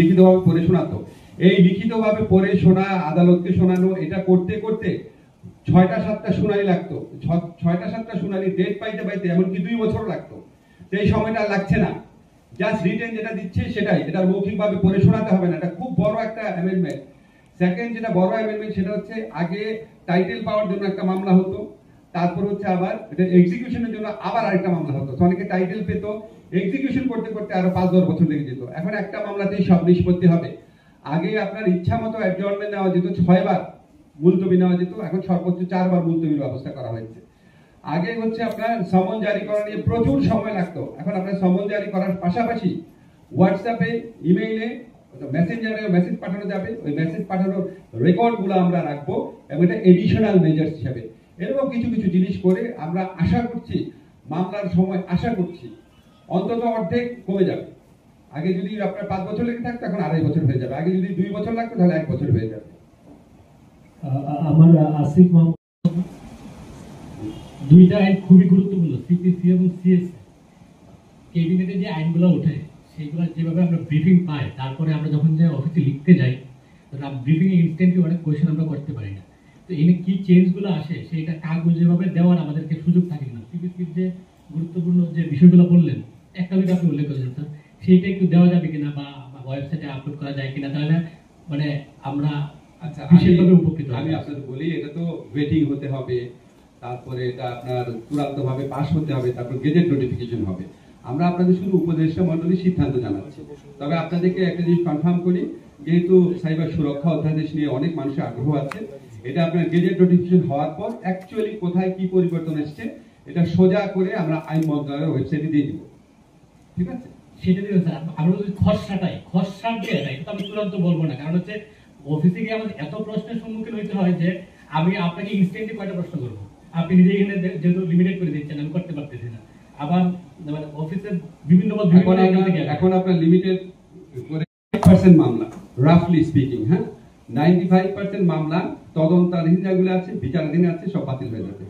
লিখিতভাবে পড়ে শোনাতো। এই লিখিতভাবে পড়ে শোনা, আদালতকে শোনানো, এটা করতে করতে 6টা-7টা শুনানি লাগতো। 6টা-7টা শুনানি ডেট পাইতে পাইতে এমনকি 2 বছর লাগতো। এই সময়টা লাগছে না, জাস্ট রিটেন যেটা দিচ্ছে সেটাই, এটা মৌখিকভাবে পড়ে শোনাতে হবে না। এটা খুব বড় একটা অ্যামেন্ডমেন্ট। সেকেন্ড যেটা বড় অ্যামেন্ডমেন্ট সেটা হচ্ছে আগে টাইটেল পাওয়ার জন্য একটা মামলা হতো, তারপর হচ্ছে আবার এটা এক্সিকিউশনের জন্য আবার আরেকটা মামলা হতো। তো অনেকে টাইটেল পেত, এক্সিকিউশন করতে করতে আরো 5-10 বছর লেগে যেত। এখন একটা মামলাতেই সব নিষ্পত্তি হবে। আগে আপনার ইচ্ছা মতো অ্যাডজর্নমেন্ট নেওয়া যেত, 6 বার মুলতবি নেওয়া যেত, এখন সর্বোচ্চ 4 বার মুলতবির ব্যবস্থা করা হয়েছে। আগে হচ্ছে আপনার সমন জারি করা নিয়ে প্রচুর সময় লাগতো, এখন আপনার সমন জারি করার পাশাপাশি হোয়াটসঅ্যাপে, ইমেইলে, মেসেঞ্জারে মেসেজ পাঠানো যাবে। ওই মেসেজ পাঠানোর রেকর্ডগুলো আমরা রাখবো এবং এটা এডিশনাল মেজার্স হিসাবে এরকম কিছু কিছু জিনিস করে আমরা আশা করছি মামলার সময় আশা করছি অন্তত অর্ধেক কমে যাবে। আগে যদি আপনার 5 বছর লেগে থাকতো এখন 2.5 বছর হয়ে যাবে। আগে যদি 2 বছর লাগতো তাহলে 1 বছর হয়ে যাবে। আমার আসিফ মাহমুদ, দুইটা আইন খুবই গুরুত্বপূর্ণ, সিপিসি এবং সিএসসি। ক্যাবিনেটে যে আইনগুলো ওঠে সেইগুলো যেভাবে আমরা ব্রিফিং পাই, তারপরে আমরা যখন যে অফিসে লিখতে যাই ব্রিফিং এ ইনস্ট্যান্টলি অনেক কোয়েশ্চেন আমরা করতে পারি না। তো এনে কি চেঞ্জগুলো আসে সেটা কাগজ যেভাবে দেওয়ার আমাদেরকে সুযোগ থাকে না। সিপিসির যে গুরুত্বপূর্ণ যে বিষয়গুলো বললেন, একটা যদি আপনি উল্লেখ করেছেন স্যার, সেইটা একটু দেওয়া যাবে কিনা বা ওয়েবসাইটে আপলোড করা যায় কিনা, তাহলে মানে আমরা বিশেষভাবে উপকৃত। আমি আপনাদের বলি, এটা তো ওয়েটিং হতে হবে, তারপরে এটা আপনার চূড়ান্ত ভাবে পাস হতে হবে, তারপর গেজেট নোটিফিকেশন হবে। আমরা আপনাদের শুধু উপদেষ্টা মণ্ডলীর সিদ্ধান্ত জানাচ্ছি। তবে আপনাদেরকে একটা জিনিস কনফার্ম করি, যেহেতু সাইবার সুরক্ষা অধ্যাদেশ নিয়ে অনেক মানুষের আগ্রহ আছে, এটা আপনার গেজেট নোটিফিকেশন হওয়ার পর অ্যাকচুয়ালি কোথায় কি পরিবর্তন এসছে এটা সোজা করে আমরা আইন মন্ত্রণালয়ের ওয়েবসাইটে দিয়ে দিব। ঠিক আছে, সেটা দিয়ে স্যার আমরা যদি খসড়া দিয়ে দেয় তো আমি চূড়ান্ত বলবো না, কারণ হচ্ছে অফিসে গিয়ে আমাদের এত প্রশ্নের সম্মুখীন হইতে হয় যে আমি আপনাকে ইনস্ট্যান্টলি কয়টা প্রশ্ন করবো, আপনি নিজে এখানে যেহেতু লিমিটেড করে দিচ্ছেন আমি করতে পারতেছি না। আবার মানে অফিসের বিভিন্ন এখন আপনার লিমিটেড করে 5% মামলা, রাফলি স্পিকিং, হ্যাঁ 95% মামলা তদন্তাধীন যেগুলো আছে, বিচারাধীন আছে, সব বাতিল হয়ে যাবে।